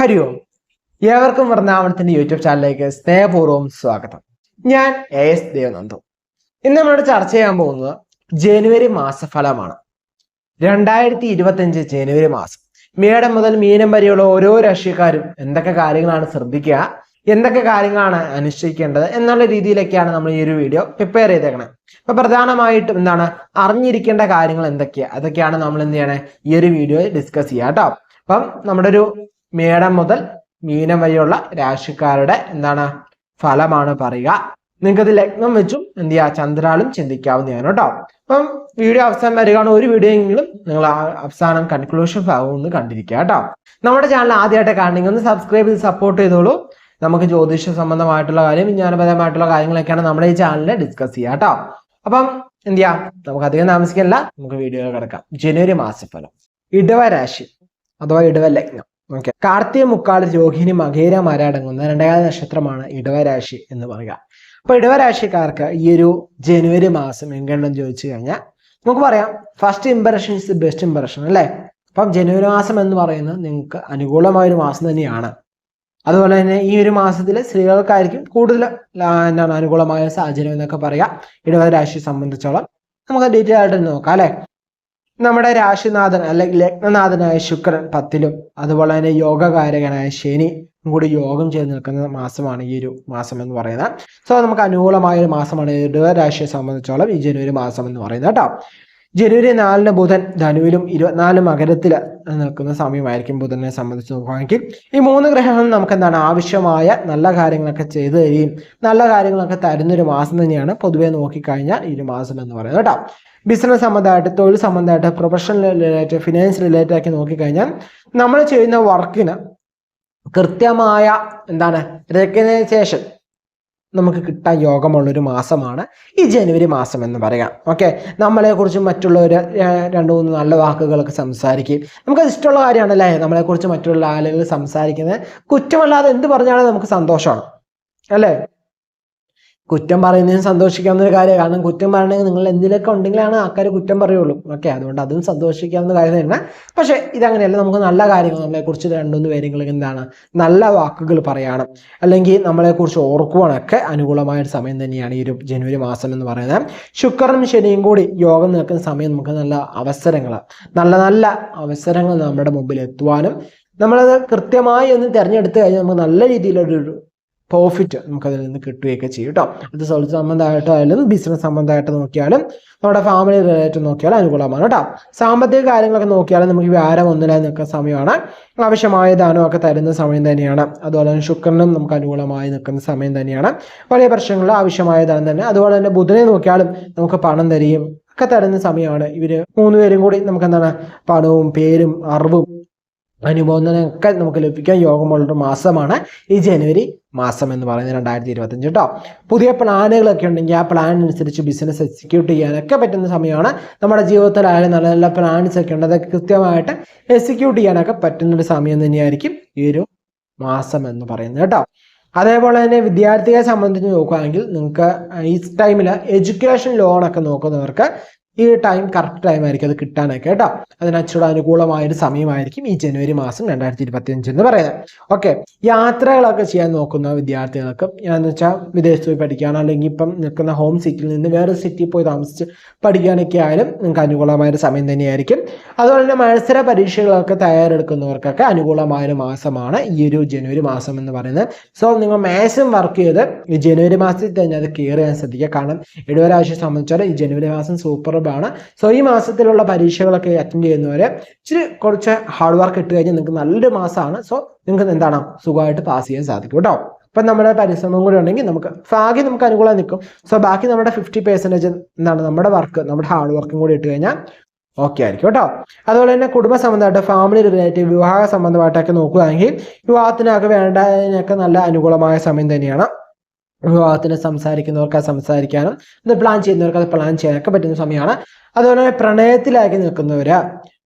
ഹരി ഓം. ഏവർക്കും വൃന്ദാവനത്തിന്റെ യൂട്യൂബ് ചാനലിലേക്ക് സ്നേഹപൂർവ്വം സ്വാഗതം. ഞാൻ AS ദേവനന്ദു. ഇന്ന് നമ്മളോട് ചർച്ച ചെയ്യാൻ പോകുന്നത് ജനുവരി മാസഫലമാണ്. 2025 ജനുവരി മാസം. മേടം മുതൽ മീനം വരെയുള്ള ഓരോ രാശിക്കാരും എന്തൊക്കെ കാര്യങ്ങളാണ് ശ്രദ്ധിക്കുക, എന്തൊക്കെ കാര്യങ്ങളാണ് അനുഷ്ഠിക്കേണ്ടത് എന്നുള്ള രീതിയിലൊക്കെയാണ് നമ്മൾ ഈ ഒരു വീഡിയോ പ്രിപ്പയർ ചെയ്തേക്കണേ. അപ്പൊ പ്രധാനമായിട്ടും എന്താണ് അറിഞ്ഞിരിക്കേണ്ട കാര്യങ്ങൾ അതൊക്കെയാണ് നമ്മൾ എന്ത് ചെയ്യണേ ഈ ഒരു വീഡിയോയിൽ ഡിസ്കസ് ചെയ്യാം കേട്ടോ. അപ്പം നമ്മുടെ ഒരു മേടം മുതൽ മീനം വരെയുള്ള രാശിക്കാരുടെ എന്താണ് ഫലമാണ് പറയുക. നിങ്ങൾക്കത് ലഗ്നം വെച്ചും എന്ത് ചെയ്യുക ചന്ദ്രാലും ചിന്തിക്കാവുന്നതാണ് കേട്ടോ. അപ്പം വീഡിയോ അവസാനം വരികയാണ്. ഒരു വീഡിയോ എങ്കിലും നിങ്ങൾ അവസാനം കൺക്ലൂഷൻ ഭാഗം ഒന്ന് കണ്ടിരിക്കുക കേട്ടോ. നമ്മുടെ ചാനൽ ആദ്യമായിട്ട് കാണണമെങ്കിൽ ഒന്ന് സബ്സ്ക്രൈബ് ചെയ്ത് സപ്പോർട്ട് ചെയ്തോളൂ. നമുക്ക് ജ്യോതിഷ സംബന്ധമായിട്ടുള്ള കാര്യം, വിജ്ഞാനപരമായിട്ടുള്ള കാര്യങ്ങളൊക്കെയാണ് നമ്മുടെ ഈ ചാനലിൽ ഡിസ്കസ് ചെയ്യുക കേട്ടോ. അപ്പം എന്ത് ചെയ്യാം, നമുക്ക് അധികം താമസിക്കില്ല, നമുക്ക് വീഡിയോ കിടക്കാം. ജനുവരി മാസഫലം. ഇടവ രാശി അഥവാ ഇടവ ലഗ്നം. ഓക്കെ, കാർത്തിക മുക്കാട് രോഹിണി മകേര മരടങ്ങുന്ന രണ്ടേകാല നക്ഷത്രമാണ് ഇടവരാശി എന്ന് പറയുക. അപ്പൊ ഇടവരാശിക്കാർക്ക് ഈ ഒരു ജനുവരി മാസം എങ്ങനെയാണെന്ന് ചോദിച്ചു കഴിഞ്ഞാൽ നമുക്ക് പറയാം, first impression is the best impression അല്ലേ. അപ്പം ജനുവരി മാസം എന്ന് പറയുന്നത് നിങ്ങൾക്ക് അനുകൂലമായ ഒരു മാസം തന്നെയാണ്. അതുപോലെ തന്നെ ഈ ഒരു മാസത്തിൽ സ്ത്രീകൾക്കായിരിക്കും കൂടുതൽ എന്താണ് അനുകൂലമായ സാഹചര്യം എന്നൊക്കെ പറയാം. ഇടവരാശിയെ സംബന്ധിച്ചോളം നമുക്ക് ഡീറ്റെയിൽ ആയിട്ട് നോക്കാം അല്ലെ. നമ്മുടെ രാശിനാഥൻ അല്ലെങ്കിൽ ലഗ്നനാഥനായ ശുക്രൻ 10ലും അതുപോലെ തന്നെ യോഗകാരകനായ ശനി കൂടി യോഗം ചെയ്ത് നിൽക്കുന്ന മാസമാണ് ഈ ഒരു മാസം എന്ന് പറയുന്നത്. സോ നമുക്ക് അനുകൂലമായ ഒരു മാസമാണ് ഇടവരാശിയെ സംബന്ധിച്ചോളം ഈ ജനുവരി മാസം എന്ന് പറയുന്നത് കേട്ടോ. ജനുവരി 4 ബുധൻ ധനുവിലും 24 മകരത്തിൽ നിൽക്കുന്ന സമയമായിരിക്കും ബുധനെ സംബന്ധിച്ച് നോക്കുകയാണെങ്കിൽ. ഈ 3 ഗ്രഹങ്ങളും നമുക്ക് എന്താണ് ആവശ്യമായ നല്ല കാര്യങ്ങളൊക്കെ ചെയ്തു തരികയും നല്ല കാര്യങ്ങളൊക്കെ തരുന്നൊരു മാസം തന്നെയാണ് പൊതുവെ നോക്കിക്കഴിഞ്ഞാൽ ഈ ഒരു മാസം എന്ന് പറയുന്നത് കേട്ടോ. ബിസിനസ് സംബന്ധമായിട്ട്, തൊഴിൽ സംബന്ധമായിട്ട്, പ്രൊഫഷണൽ റിലേറ്റഡ്, ഫിനാൻസ് റിലേറ്റഡ് ആക്കി നോക്കിക്കഴിഞ്ഞാൽ നമ്മൾ ചെയ്യുന്ന വർക്കിന് കൃത്യമായ എന്താണ് റെക്കഗ്നൈസേഷൻ നമുക്ക് കിട്ടാൻ യോഗമുള്ളൊരു മാസമാണ് ഈ ജനുവരി മാസം എന്ന് പറയാം. ഓക്കെ, നമ്മളെക്കുറിച്ച് മറ്റുള്ളവർ 2-3 നല്ല വാക്കുകളൊക്കെ സംസാരിക്കുകയും നമുക്കത് ഇഷ്ടമുള്ള കാര്യമാണല്ലേ. നമ്മളെക്കുറിച്ച് മറ്റുള്ള ആളുകൾ സംസാരിക്കുന്നത് കുറ്റമല്ലാതെ എന്ത് പറഞ്ഞാലും നമുക്ക് സന്തോഷമാണ് അല്ലേ. കുറ്റം പറയുന്നതിന് സന്തോഷിക്കാവുന്ന ഒരു കാര്യമാണ്. കാരണം കുറ്റം പറയണമെങ്കിൽ നിങ്ങൾ എന്തിലൊക്കെ ഉണ്ടെങ്കിലാണ് ആൾക്കാർ കുറ്റം പറയുള്ളൂ. ഓക്കെ, അതുകൊണ്ട് അതും സന്തോഷിക്കാവുന്ന കാര്യം തന്നെ. പക്ഷെ ഇതങ്ങനെയല്ല, നമുക്ക് നല്ല കാര്യങ്ങൾ നമ്മളെക്കുറിച്ച് 2-3 പേരെങ്കിലും എന്താണ് നല്ല വാക്കുകൾ പറയാനും അല്ലെങ്കിൽ നമ്മളെക്കുറിച്ച് ഓർക്കുവാനൊക്കെ അനുകൂലമായ ഒരു സമയം തന്നെയാണ് ഈ ഒരു ജനുവരി മാസം എന്ന് പറയുന്നത്. ശുക്രനും ശനിയും കൂടി യോഗം നിൽക്കുന്ന സമയം നമുക്ക് നല്ല അവസരങ്ങൾ നമ്മുടെ മുമ്പിൽ എത്തുവാനും നമ്മളത് കൃത്യമായി ഒന്ന് തിരഞ്ഞെടുത്ത് കഴിഞ്ഞാൽ നമുക്ക് നല്ല രീതിയിലൊരു പ്രോഫിറ്റ് നമുക്കതിൽ നിന്ന് കിട്ടുകയൊക്കെ ചെയ്യും കേട്ടോ. അത് തൊഴിൽ സംബന്ധമായിട്ടായാലും ബിസിനസ് സംബന്ധമായിട്ട് നോക്കിയാലും നമ്മുടെ ഫാമിലി റിലേറ്റഡ് നോക്കിയാലും അനുകൂലമാണ് കേട്ടോ. സാമ്പത്തിക കാര്യങ്ങളൊക്കെ നോക്കിയാലും നമുക്ക് വ്യാഴം 1-ായി നിൽക്കുന്ന സമയമാണ്. ആവശ്യമായ ദാനമൊക്കെ തരുന്ന സമയം തന്നെയാണ്. അതുപോലെ തന്നെ ശുക്രനും നമുക്ക് അനുകൂലമായി നിൽക്കുന്ന സമയം തന്നെയാണ്. വലിയ പ്രശ്നങ്ങളിൽ ആവശ്യമായ ദാനം തന്നെ. അതുപോലെ തന്നെ ബുധനെ നോക്കിയാലും നമുക്ക് പണം തരികയും ഒക്കെ തരുന്ന സമയമാണ്. ഇവര് 3 പേരും കൂടി നമുക്ക് എന്താണ് പണവും പേരും അറിവും അനുബോധനൊക്കെ നമുക്ക് ലഭിക്കാൻ യോഗമുള്ളൊരു മാസമാണ് ഈ ജനുവരി മാസം എന്ന് പറയുന്നത് 2025 കേട്ടോ. പുതിയ പ്ലാനുകളൊക്കെ ഉണ്ടെങ്കിൽ ആ പ്ലാൻ അനുസരിച്ച് ബിസിനസ് എക്സിക്യൂട്ട് ചെയ്യാനൊക്കെ പറ്റുന്ന സമയമാണ്. നമ്മുടെ ജീവിതത്തിലായാലും നല്ല നല്ല പ്ലാൻസ് ഒക്കെ ഉണ്ട്, അതൊക്കെ കൃത്യമായിട്ട് എക്സിക്യൂട്ട് ചെയ്യാനൊക്കെ പറ്റുന്നൊരു സമയം തന്നെയായിരിക്കും ഈ ഒരു മാസം എന്ന് പറയുന്നത് കേട്ടോ. അതേപോലെ തന്നെ വിദ്യാർത്ഥികളെ സംബന്ധിച്ച് നോക്കുകയാണെങ്കിൽ നിങ്ങൾക്ക് ഈ ടൈമിൽ എഡ്യൂക്കേഷൻ ലോണൊക്കെ നോക്കുന്നവർക്ക് ഈ ടൈം കറക്റ്റ് ടൈം ആയിരിക്കും അത് കിട്ടാനൊക്കെ കേട്ടോ. അതിനച്ചുകൂടെ അനുകൂലമായൊരു സമയമായിരിക്കും ഈ ജനുവരി മാസം 2025 എന്ന് പറയുന്നത്. ഓക്കെ, യാത്രകളൊക്കെ ചെയ്യാൻ നോക്കുന്ന വിദ്യാർത്ഥികൾക്ക് എന്ന് വെച്ചാൽ വിദേശത്ത് പോയി പഠിക്കാനോ അല്ലെങ്കിൽ ഇപ്പം നിൽക്കുന്ന ഹോം സിറ്റിയിൽ നിന്ന് വേറെ സിറ്റിയിൽ പോയി താമസിച്ച് പഠിക്കാനൊക്കെ ആയാലും നിങ്ങൾക്ക് അനുകൂലമായൊരു സമയം തന്നെയായിരിക്കും. അതുപോലെ തന്നെ മത്സര പരീക്ഷകളൊക്കെ തയ്യാറെടുക്കുന്നവർക്കൊക്കെ അനുകൂലമായൊരു മാസമാണ് ഈ ഒരു ജനുവരി മാസം എന്ന് പറയുന്നത്. സോ നിങ്ങൾ മാക്സിമം വർക്ക് ചെയ്ത് ഈ ജനുവരി മാസത്തിൽ തന്നെ അത് ക്ലിയർ ചെയ്യാൻ ശ്രദ്ധിക്കുക. കാരണം ഇടവരാശിയെ സംബന്ധിച്ചാൽ ഈ ജനുവരി മാസം സൂപ്പർ ആണ്. സോ ഈ മാസത്തിലുള്ള പരീക്ഷകളൊക്കെ അറ്റൻഡ് ചെയ്യുന്നവരെ കുറച്ച് ഹാർഡ് വർക്ക് ഇട്ട് കഴിഞ്ഞാൽ നിങ്ങൾക്ക് നല്ലൊരു മാസമാണ്. സോ നിങ്ങൾക്ക് എന്താണ് സുഖമായിട്ട് പാസ് ചെയ്യാൻ സാധിക്കും കേട്ടോ. അപ്പം നമ്മുടെ പരിശ്രമം കൂടി ഉണ്ടെങ്കിൽ ഭാഗ്യം നമുക്ക് അനുകൂലം നിൽക്കും. സോ ബാക്കി നമ്മുടെ 50% എന്താണ് നമ്മുടെ ഹാർഡ് വർക്കും കൂടി ഇട്ട് കഴിഞ്ഞാൽ ഓക്കെ ആയിരിക്കും കേട്ടോ. അതുപോലെ തന്നെ കുടുംബ സംബന്ധമായിട്ട്, ഫാമിലി റിലേറ്റീവ്, വിവാഹ സംബന്ധമായിട്ടൊക്കെ നോക്കുകയാണെങ്കിൽ വിവാഹത്തിനൊക്കെ വേണ്ടതിനൊക്കെ നല്ല അനുകൂലമായ സമയം തന്നെയാണ്. വിവാഹത്തിന് സംസാരിക്കുന്നവർക്ക് അത് സംസാരിക്കാനും അത് പ്ലാൻ ചെയ്യുന്നവർക്ക് അത് പ്ലാൻ ചെയ്യാനൊക്കെ പറ്റുന്ന സമയമാണ്. അതുപോലെ തന്നെ പ്രണയത്തിലാക്കി നിൽക്കുന്നവര്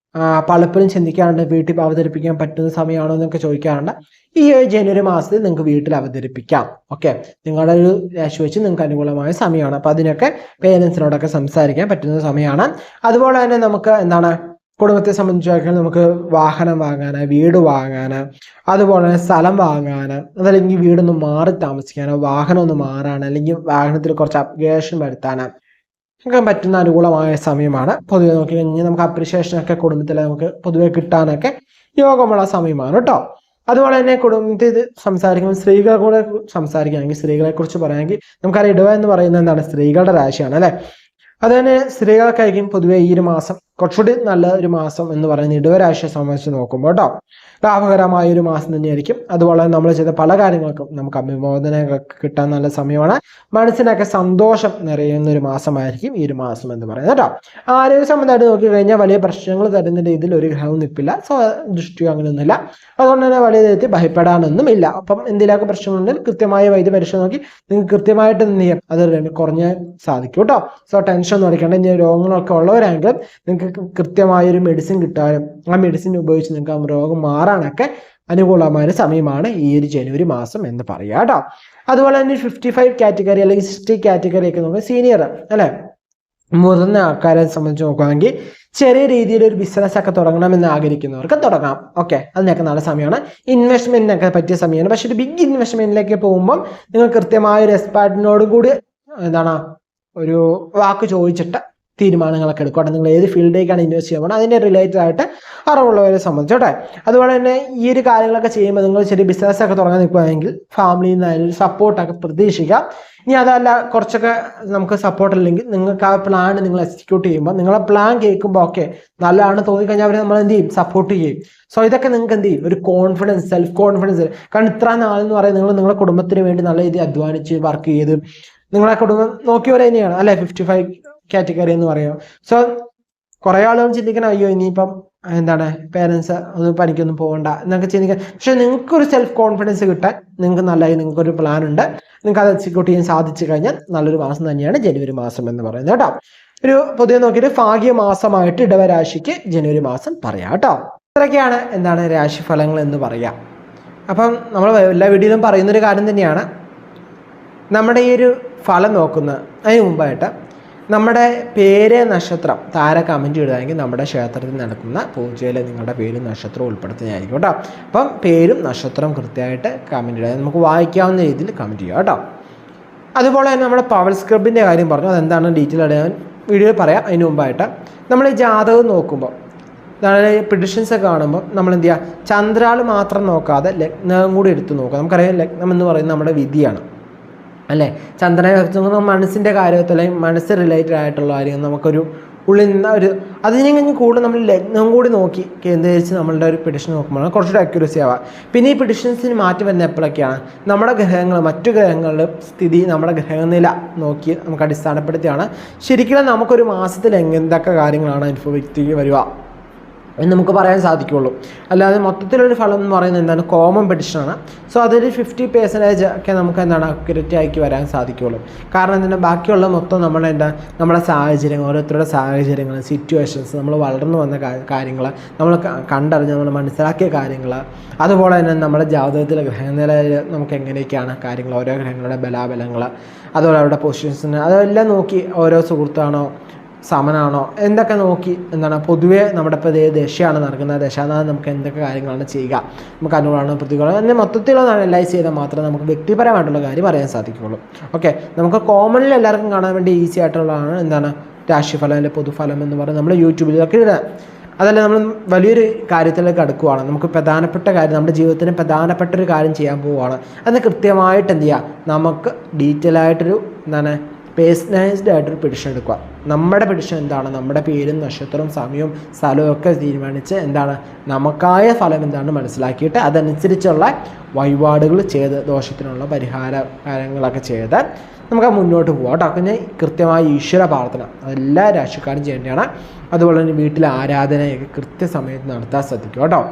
പലപ്പോഴും ചിന്തിക്കാറുണ്ട് വീട്ടിൽ അവതരിപ്പിക്കാൻ പറ്റുന്ന സമയമാണോ എന്നൊക്കെ ചോദിക്കാറുണ്ട്. ഈ ജനുവരി മാസത്തിൽ നിങ്ങൾക്ക് വീട്ടിൽ അവതരിപ്പിക്കാം. ഓക്കെ, നിങ്ങളുടെ ഒരു രാശി വെച്ച് നിങ്ങൾക്ക് അനുകൂലമായ സമയമാണ്. അപ്പൊ അതിനൊക്കെ പേരൻസിനോടൊക്കെ സംസാരിക്കാൻ പറ്റുന്ന സമയമാണ്. അതുപോലെ തന്നെ നമുക്ക് എന്താണ് കുടുംബത്തെ സംബന്ധിച്ചൊക്കെ നമുക്ക് വാഹനം വാങ്ങാൻ, വീട് വാങ്ങാൻ, അതുപോലെ തന്നെ സ്ഥലം വാങ്ങാൻ, അതല്ലെങ്കിൽ വീടൊന്ന് മാറി താമസിക്കാനോ, വാഹനം ഒന്ന് മാറാൻ, അല്ലെങ്കിൽ വാഹനത്തിൽ കുറച്ച് അപ്ഗ്രേഡേഷൻ വരുത്താൻ ഒക്കെ പറ്റുന്ന അനുകൂലമായ സമയമാണ്. പൊതുവെ നോക്കി കഴിഞ്ഞാൽ നമുക്ക് അപ്രിഷിയേഷനൊക്കെ കുടുംബത്തിൽ നമുക്ക് പൊതുവെ കിട്ടാനൊക്കെ യോഗമുള്ള സമയമാണ് കേട്ടോ. അതുപോലെ തന്നെ കുടുംബത്തിൽ സംസാരിക്കുമ്പോൾ സ്ത്രീകളെ കൂടെ സംസാരിക്കുകയാണെങ്കിൽ, സ്ത്രീകളെ കുറിച്ച് പറയുകയാണെങ്കിൽ നമുക്കറിയാം ഇടവ എന്ന് പറയുന്നത് എന്താണ്, സ്ത്രീകളുടെ രാശിയാണ് അല്ലെ. അത് തന്നെ സ്ത്രീകൾക്കായിരിക്കും പൊതുവെ ഈ ഒരു മാസം കുറച്ചുകൂടി നല്ല ഒരു മാസം എന്ന് പറയുന്നത് ഇടവ രാശിയെ സംബന്ധിച്ച് നോക്കുമ്പോൾ കേട്ടോ ലാഭകരമായ ഒരു മാസം തന്നെയായിരിക്കും. അതുപോലെ നമ്മൾ ചെയ്ത പല കാര്യങ്ങൾക്കും നമുക്ക് അഭിമോദനമൊക്കെ കിട്ടാൻ നല്ല സമയമാണ്. മനസ്സിനൊക്കെ സന്തോഷം നിറയുന്ന ഒരു മാസമായിരിക്കും ഈ ഒരു മാസം എന്ന് പറയുന്നത് കേട്ടോ. ആരോഗ്യ സംബന്ധമായിട്ട് നോക്കിക്കഴിഞ്ഞാൽ വലിയ പ്രശ്നങ്ങൾ തരുന്ന രീതിയിൽ ഒരു ഗ്രഹവും നിൽപ്പില്ല, ദൃഷ്ടിയോ അങ്ങനെയൊന്നുമില്ല. അതുകൊണ്ട് തന്നെ വലിയ തരത്തിൽ ഭയപ്പെടാനൊന്നും ഇല്ല. അപ്പം എന്തെങ്കിലുമൊക്കെ പ്രശ്നങ്ങളുണ്ടെങ്കിൽ കൃത്യമായ വൈദ്യ പരിശോധന നോക്കി നിങ്ങൾക്ക് കൃത്യമായിട്ട് എന്ത് ചെയ്യാം, അത് കുറഞ്ഞാൽ സാധിക്കും കേട്ടോ. സോ ടെൻഷൻ ഒന്നും അടിക്കേണ്ട. ഇനി രോഗങ്ങളൊക്കെ ഉള്ളവരാണെങ്കിലും നിങ്ങൾക്ക് കൃത്യമായൊരു മെഡിസിൻ കിട്ടാനും ആ മെഡിസിൻ ഉപയോഗിച്ച് നിങ്ങൾക്ക് ആ രോഗം മാറാനൊക്കെ അനുകൂലമായ ഒരു സമയമാണ് ഈ ഒരു ജനുവരി മാസം എന്ന് പറയാം കേട്ടോ. അതുപോലെ തന്നെ 55 കാറ്റഗറി അല്ലെങ്കിൽ 60 കാറ്റഗറി ഒക്കെ നോക്കുക, സീനിയർ അല്ലെ, മുതിർന്ന ആൾക്കാരെ സംബന്ധിച്ച് നോക്കുകയാണെങ്കിൽ ചെറിയ രീതിയിൽ ഒരു ബിസിനസ് ഒക്കെ തുടങ്ങണമെന്ന് ആഗ്രഹിക്കുന്നവർക്ക് തുടങ്ങാം. ഓക്കെ, അതിനൊക്കെ നല്ല സമയമാണ്. ഇൻവെസ്റ്റ്മെന്റിനൊക്കെ പറ്റിയ സമയമാണ്. പക്ഷെ ഒരു ബിഗ് ഇൻവെസ്റ്റ്മെന്റിലേക്ക് പോകുമ്പോൾ നിങ്ങൾ കൃത്യമായ ഒരു എക്സ്പേർട്ടിനോട് കൂടി എന്താണ് ഒരു വാക്ക് ചോദിച്ചിട്ട് തീരുമാനങ്ങളൊക്കെ എടുക്കട്ടെ. നിങ്ങൾ ഏത് ഫീൽഡിലേക്കാണ് ഇൻവെസ്റ്റ് ചെയ്യാൻ പോകുന്നത് അതിൻ്റെ റിലേറ്റഡ് ആയിട്ട് അറിവുള്ളവരെ സംബന്ധിച്ചോട്ടെ. അതുപോലെ തന്നെ ഈ ഒരു കാര്യങ്ങളൊക്കെ ചെയ്യുമ്പോൾ നിങ്ങൾ ചെറിയ ബിസിനസ് ഒക്കെ തുടങ്ങാൻ നിൽക്കുകയാണെങ്കിൽ ഫാമിലിയിൽ നിന്നായാലും സപ്പോർട്ടൊക്കെ പ്രതീക്ഷിക്കാം. ഇനി അതല്ല കുറച്ചൊക്കെ നമുക്ക് സപ്പോർട്ട് അല്ലെങ്കിൽ നിങ്ങൾക്ക് ആ പ്ലാൻ നിങ്ങൾ എക്സിക്യൂട്ട് ചെയ്യുമ്പോൾ നിങ്ങളെ പ്ലാൻ കേൾക്കുമ്പോൾ ഓക്കെ നല്ലതാണ് തോന്നിക്കഴിഞ്ഞാൽ അവർ നമ്മൾ എന്ത് ചെയ്യും, സപ്പോർട്ട് ചെയ്യും. സോ ഇതൊക്കെ നിങ്ങൾക്ക് എന്ത് ചെയ്യും, ഒരു കോൺഫിഡൻസ്, സെൽഫ് കോൺഫിഡൻസ്. കാരണം ഇത്ര നാളെന്ന് പറയുന്നത് നിങ്ങൾ നിങ്ങളുടെ കുടുംബത്തിന് വേണ്ടി നല്ല രീതിയിൽ അധ്വാനിച്ച് വർക്ക് ചെയ്ത് നിങ്ങളെ കുടുംബം നോക്കിയവരെ തന്നെയാണ് അല്ലെ 55 കാറ്റഗറി എന്ന് പറയുക. സോ കുറെ ആളുകൾ ചിന്തിക്കണം, അയ്യോ ഇനിയിപ്പം എന്താണ് പേരൻസ് ഒന്നും പണിക്കൊന്നും പോകണ്ട എന്നൊക്കെ ചിന്തിക്കാം. പക്ഷെ നിങ്ങൾക്കൊരു സെൽഫ് കോൺഫിഡൻസ് കിട്ടാൻ നിങ്ങൾക്ക് നല്ലതായി നിങ്ങൾക്കൊരു പ്ലാൻ ഉണ്ട്, നിങ്ങൾക്ക് അത് എക്സിക്യൂട്ട് ചെയ്യാൻ സാധിച്ചു കഴിഞ്ഞാൽ നല്ലൊരു മാസം തന്നെയാണ് ജനുവരി മാസം എന്ന് പറയുന്നത് കേട്ടോ. ഒരു പൊതുവെ നോക്കിയിട്ട് ഭാഗ്യ മാസമായിട്ട് ഇടവരാശിക്ക് ജനുവരി മാസം പറയാം കേട്ടോ. ഇത്രയൊക്കെയാണ് എന്താണ് രാശിഫലങ്ങൾ എന്ന് പറയാം. അപ്പം നമ്മൾ എല്ലാ വീഡിയോയിലും പറയുന്നൊരു കാര്യം തന്നെയാണ്, നമ്മുടെ ഈ ഒരു ഫലം നോക്കുന്ന അതിന് മുമ്പായിട്ട് നമ്മുടെ പേര് നക്ഷത്രം താര കമൻറ്റ് ഇടുകയാണെങ്കിൽ നമ്മുടെ ക്ഷേത്രത്തിൽ നടക്കുന്ന പൂജയിൽ നിങ്ങളുടെ പേരും നക്ഷത്രവും ഉൾപ്പെടുത്തുന്നതായിരിക്കും കേട്ടോ. അപ്പം പേരും നക്ഷത്രവും കൃത്യമായിട്ട് കമൻറ്റ് ഇടുക, നമുക്ക് വായിക്കാവുന്ന രീതിയിൽ കമൻറ്റ് ചെയ്യുക കേട്ടോ. അതുപോലെ തന്നെ നമ്മുടെ പവർ സ്ക്രബിൻ്റെ കാര്യം പറഞ്ഞു, അതെന്താണ് ഡീറ്റെയിൽ ആയിട്ട് വീഡിയോയിൽ പറയാം. അതിന് മുമ്പായിട്ട് നമ്മൾ ഈ ജാതകം നോക്കുമ്പോൾ അതായത് പ്രിഡിക്ഷൻസ് ഒക്കെ കാണുമ്പോൾ നമ്മൾ എന്ത് ചെയ്യുക, ചന്ദ്രാൾ മാത്രം നോക്കാതെ ലഗ്നം കൂടി എടുത്ത് നോക്കുക. നമുക്കറിയാം ലഗ്നം എന്ന് പറയുന്നത് നമ്മുടെ വിധിയാണ് അല്ലേ. ചന്ദ്രനെ മനസ്സിൻ്റെ കാര്യത്തിൽ അല്ലെങ്കിൽ മനസ്സ് റിലേറ്റഡ് ആയിട്ടുള്ള കാര്യം നമുക്കൊരു ഉള്ളിൽ നിന്ന് ഒരു അതിനെ കഴിഞ്ഞ് കൂടുതൽ നമ്മൾ ലഗ്നം കൂടി നോക്കി കേന്ദ്രീകരിച്ച് നമ്മളുടെ ഒരു പ്രിഡിക്ഷൻ നോക്കുമ്പോൾ കുറച്ചുകൂടി അക്യുറസി ആവാം. പിന്നെ ഈ പ്രിഡിക്ഷൻസിന് മാറ്റി വരുന്ന എപ്പോഴൊക്കെയാണ്, നമ്മുടെ ഗ്രഹങ്ങൾ മറ്റു ഗ്രഹങ്ങളുടെ സ്ഥിതി നമ്മുടെ ഗ്രഹനില നോക്കി നമുക്ക് അടിസ്ഥാനപ്പെടുത്തിയാണ് ശരിക്കും നമുക്കൊരു മാസത്തിൽ എന്തൊക്കെ കാര്യങ്ങളാണ് അനുഭവിച്ച് വരിക എന്ന് നമുക്ക് പറയാൻ സാധിക്കുകയുള്ളൂ. അല്ലാതെ മൊത്തത്തിലൊരു ഫലം എന്ന് പറയുന്നത് എന്താണ്, കോമൺ പ്രെഡിക്ഷനാണ്. സോ അതൊരു 50% ഒക്കെ നമുക്ക് എന്താണ് അക്യുറേറ്റ് ആക്കി വരാൻ സാധിക്കുകയുള്ളൂ. കാരണം എന്താണ്, ബാക്കിയുള്ള മൊത്തം നമ്മുടെ സാഹചര്യങ്ങൾ, ഓരോരുത്തരുടെ സാഹചര്യങ്ങൾ, സിറ്റുവേഷൻസ്, നമ്മൾ വളർന്നു വന്ന കാര്യങ്ങൾ, നമ്മൾ കണ്ടറിഞ്ഞ് നമ്മൾ മനസ്സിലാക്കിയ കാര്യങ്ങൾ, അതുപോലെ തന്നെ നമ്മുടെ ജാതകത്തിലെ ഗ്രഹനിലയിൽ നമുക്ക് എങ്ങനെയൊക്കെയാണ് കാര്യങ്ങൾ, ഓരോ ഗ്രഹങ്ങളുടെ ബലാബലങ്ങൾ, അതുപോലെ അവരുടെ പൊസിഷൻസിന് അതെല്ലാം നോക്കി ഓരോ സുഹൃത്താണോ സമനാണോ എന്തൊക്കെ നോക്കി എന്താണ് പൊതുവേ നമ്മുടെ ഇപ്പോൾ ദശയാണ് നടക്കുന്നത്, ദശാനാഥം നമുക്ക് എന്തൊക്കെ കാര്യങ്ങളാണ് ചെയ്യുക, നമുക്ക് അനുകൂലമാണോ പ്രതികൂലമാണോ എന്നെ മൊത്തത്തിലുള്ള അനലൈസ് ചെയ്താൽ മാത്രമേ നമുക്ക് വ്യക്തിപരമായിട്ടുള്ള കാര്യം അറിയാൻ സാധിക്കുകയുള്ളൂ. ഓക്കെ, നമുക്ക് കോമൺലി എല്ലാവർക്കും കാണാൻ വേണ്ടി ഈസി ആയിട്ടുള്ളതാണ് എന്താണ് രാശിഫലം അല്ലെങ്കിൽ പൊതുഫലം എന്ന് പറയുന്നത് നമ്മൾ യൂട്യൂബിലൊക്കെ ഇടുക. അതല്ല നമ്മൾ വലിയൊരു കാര്യത്തിലേക്ക് അടുക്കുവാണ്, നമുക്ക് പ്രധാനപ്പെട്ട കാര്യം, നമ്മുടെ ജീവിതത്തിന് പ്രധാനപ്പെട്ട ഒരു കാര്യം ചെയ്യാൻ പോവുകയാണ്, അത് കൃത്യമായിട്ട് എന്ത് ചെയ്യുക, നമുക്ക് ഡീറ്റെയിൽ ആയിട്ടൊരു എന്താണ് പേഴ്സണലൈസ്ഡ് ആയിട്ടൊരു പ്രിഡിക്ഷൻ എടുക്കുക. നമ്മുടെ പ്രിഡിക്ഷൻ എന്താണ്, നമ്മുടെ പേരും നക്ഷത്രവും സമയവും സ്ഥലവും ഒക്കെ തീരുമാനിച്ച് എന്താണ് നമുക്കായ ഫലം എന്താണെന്ന് മനസ്സിലാക്കിയിട്ട് അതനുസരിച്ചുള്ള വഴിപാടുകൾ ചെയ്ത് ദോഷത്തിനുള്ള പരിഹാര കാര്യങ്ങളൊക്കെ ചെയ്ത് നമുക്ക് മുന്നോട്ട് പോകാം കേട്ടോ. പിന്നെ കൃത്യമായ ഈശ്വര പ്രാർത്ഥന അതെല്ലാ രാശിക്കാരും ചെയ്യേണ്ടതാണ്. അതുപോലെ തന്നെ വീട്ടിലെ ആരാധനയൊക്കെ കൃത്യസമയത്ത് നടത്താൻ ശ്രദ്ധിക്കുക കേട്ടോ.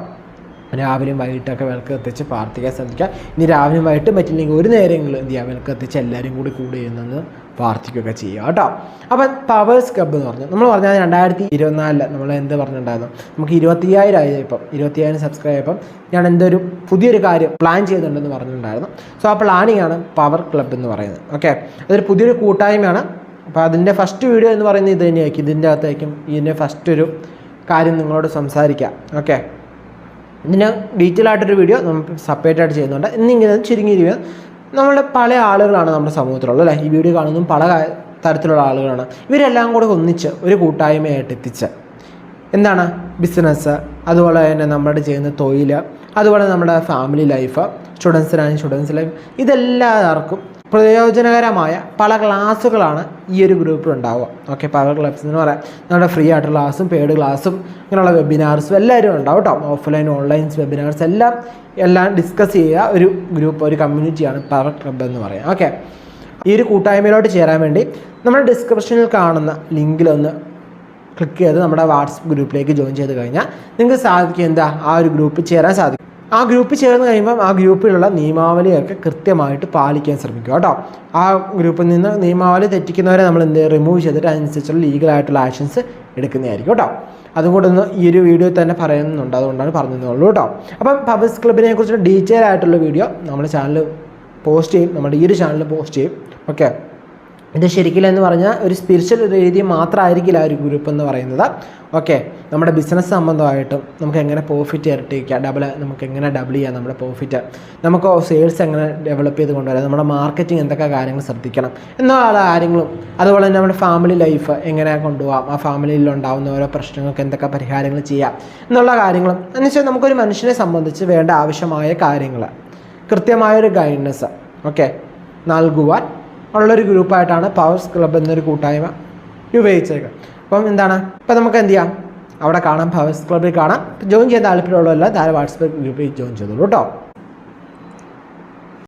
രാവിലെയും വൈകിട്ടൊക്കെ വിളക്ക് കത്തിച്ച് പ്രാർത്ഥിക്കാൻ ശ്രദ്ധിക്കുക. ഇനി രാവിലെയും വൈകിട്ടും പറ്റില്ലെങ്കിൽ ഒരു നേരമെങ്കിലും എന്ത് ചെയ്യുക, വിളക്ക് കത്തിച്ച് എല്ലാവരും കൂടി ചെയ്യുന്നത് പ്രാർത്ഥിക്കുകയൊക്കെ ചെയ്യുക കേട്ടോ. അപ്പം പവേഴ്സ് ക്ലബ്ബ് എന്ന് പറഞ്ഞു നമ്മൾ പറഞ്ഞാൽ 2024 നമ്മൾ എന്ത് പറഞ്ഞിട്ടുണ്ടായിരുന്നു, നമുക്ക് 25,000 ആയി, ഇപ്പം 25,000 സബ്സ്ക്രൈബ് ആയപ്പം ഞാൻ എന്തൊരു പുതിയൊരു കാര്യം പ്ലാൻ ചെയ്യുന്നുണ്ടെന്ന് പറഞ്ഞിട്ടുണ്ടായിരുന്നു. സോ ആ പ്ലാനിങ് ആണ് പവർ ക്ലബ്ബ് എന്ന് പറയുന്നത്. ഓക്കെ, അതൊരു പുതിയൊരു കൂട്ടായ്മയാണ്. അപ്പോൾ അതിൻ്റെ ഫസ്റ്റ് വീഡിയോ എന്ന് പറയുന്നത് ഇത് തന്നെയായിരിക്കും, ഇതിൻ്റെ അകത്തായിരിക്കും ഇതിൻ്റെ ഫസ്റ്റ് ഒരു കാര്യം നിങ്ങളോട് സംസാരിക്കാം. ഓക്കെ, ഇതിന് ഡീറ്റെയിൽ ആയിട്ടൊരു വീഡിയോ നമ്മൾ സെപ്പറേറ്റ് ആയിട്ട് ചെയ്യുന്നുണ്ട്. എന്നിങ്ങനെ ചുരുങ്ങിയിരിക്കുക നമ്മളുടെ പല ആളുകളാണ് നമ്മുടെ സമൂഹത്തിലുള്ളത് അല്ലേ. ഈ വീഡിയോ കാണുന്നതും പല തരത്തിലുള്ള ആളുകളാണ്. ഇവരെല്ലാം കൂടെ ഒന്നിച്ച് ഒരു കൂട്ടായ്മയായിട്ട് എത്തിച്ച് എന്താണ് ബിസിനസ്, അതുപോലെ തന്നെ നമ്മുടെ ചെയ്യുന്ന തൊഴിൽ, അതുപോലെ നമ്മുടെ ഫാമിലി ലൈഫ്, സ്റ്റുഡൻസ് ലൈഫ്, ഇതെല്ലാവർക്കും പ്രയോജനകരമായ പല ക്ലാസ്സുകളാണ് ഈ ഒരു ഗ്രൂപ്പിൽ ഉണ്ടാവുക. ഓക്കെ, പല ക്ലാസ് എന്ന് പറയാം, നമ്മുടെ ഫ്രീ ആയിട്ടുള്ള ക്ലാസ്സും പെയ്ഡ് ക്ലാസ്സും ഇങ്ങനെയുള്ള വെബിനാർസും എല്ലാവരും ഉണ്ടാവും കേട്ടോ. ഓഫ്ലൈൻ ഓൺലൈൻ വെബിനാർസ് എല്ലാം ഡിസ്കസ് ചെയ്യുക ഒരു ഗ്രൂപ്പ്, ഒരു കമ്മ്യൂണിറ്റിയാണ് പവർ ക്ലബ്ബ് എന്ന് പറയാം. ഓക്കെ, ഈ ഒരു കൂട്ടായ്മയിലോട്ട് ചേരാൻ വേണ്ടി നമ്മുടെ ഡിസ്ക്രിപ്ഷനിൽ കാണുന്ന ലിങ്കിലൊന്ന് ക്ലിക്ക് ചെയ്ത് നമ്മുടെ വാട്സപ്പ് ഗ്രൂപ്പിലേക്ക് ജോയിൻ ചെയ്ത് കഴിഞ്ഞാൽ നിങ്ങൾക്ക് സാധിക്കും എന്താ ആ ഒരു ഗ്രൂപ്പിൽ ചേരാൻ സാധിക്കും. ആ ഗ്രൂപ്പിൽ ചേർന്ന് കഴിയുമ്പം ആ ഗ്രൂപ്പിലുള്ള നിയമാവലിയൊക്കെ കൃത്യമായിട്ട് പാലിക്കാൻ ശ്രമിക്കുക കേട്ടോ. ആ ഗ്രൂപ്പിൽ നിന്ന് നിയമാവലി തെറ്റിക്കുന്നവരെ നമ്മൾ റിമൂവ് ചെയ്തിട്ട് അതിനനുസരിച്ചുള്ള ലീഗലായിട്ടുള്ള ആക്ഷൻസ് എടുക്കുന്നതായിരിക്കും കേട്ടോ. അതും കൂടെ ഒന്ന് ഈ ഒരു വീഡിയോ തന്നെ പറയുന്നുണ്ട്, അതുകൊണ്ടാണ് പറഞ്ഞതെന്നുള്ളൂ കേട്ടോ. അപ്പം പവേഴ്സ് ക്ലബിനെ കുറിച്ചുള്ള ഡീറ്റെയിൽ ആയിട്ടുള്ള വീഡിയോ നമ്മുടെ ചാനൽ പോസ്റ്റ് ചെയ്യും, നമ്മുടെ ഈ ഒരു ചാനൽ പോസ്റ്റ് ചെയ്യും. ഓക്കെ, ഇത് ശരിക്കും എന്ന് പറഞ്ഞാൽ ഒരു സ്പിരിച്വൽ രീതി മാത്രമായിരിക്കില്ല ആ ഒരു ഗ്രൂപ്പ് എന്ന് പറയുന്നത്. ഓക്കെ, നമ്മുടെ ബിസിനസ് സംബന്ധമായിട്ടും നമുക്ക് എങ്ങനെ പ്രോഫിറ്റ് ഇരട്ടിക്കുക, നമുക്ക് എങ്ങനെ ഡബിൾ ചെയ്യാം നമ്മുടെ പ്രോഫിറ്റ്, നമുക്ക് സെയിൽസ് എങ്ങനെ ഡെവലപ്പ് ചെയ്ത് കൊണ്ടുവരാം, നമ്മുടെ മാർക്കറ്റിംഗ് എന്തൊക്കെ കാര്യങ്ങൾ ശ്രദ്ധിക്കണം എന്നുള്ള കാര്യങ്ങളും, അതുപോലെ തന്നെ നമ്മുടെ ഫാമിലി ലൈഫ് എങ്ങനെ കൊണ്ടുപോകാം, ആ ഫാമിലിയിൽ ഉണ്ടാകുന്ന ഓരോ പ്രശ്നങ്ങൾക്ക് എന്തൊക്കെ പരിഹാരങ്ങൾ ചെയ്യാം എന്നുള്ള കാര്യങ്ങളും എന്നുവെച്ചാൽ നമുക്കൊരു മനുഷ്യനെ സംബന്ധിച്ച് വേണ്ട ആവശ്യമായ കാര്യങ്ങൾ കൃത്യമായൊരു ഗൈഡൻസ് ഓക്കെ നൽകുവാൻ ഉള്ളൊരു ഗ്രൂപ്പായിട്ടാണ് പവേഴ്സ് ക്ലബ്ബ് എന്നൊരു കൂട്ടായ്മ ഉപയോഗിച്ചേക്കുന്നത്. അപ്പം എന്താണ്, ഇപ്പം നമുക്ക് എന്ത് ചെയ്യാം, അവിടെ കാണാം, പവേഴ്സ് ക്ലബ്ബിൽ കാണാം. ജോയിൻ ചെയ്യാൻ താല്പര്യമുള്ളവരെല്ലാം താഴെ വാട്സപ്പ് ഗ്രൂപ്പിൽ ജോയിൻ ചെയ്തോളൂ കേട്ടോ.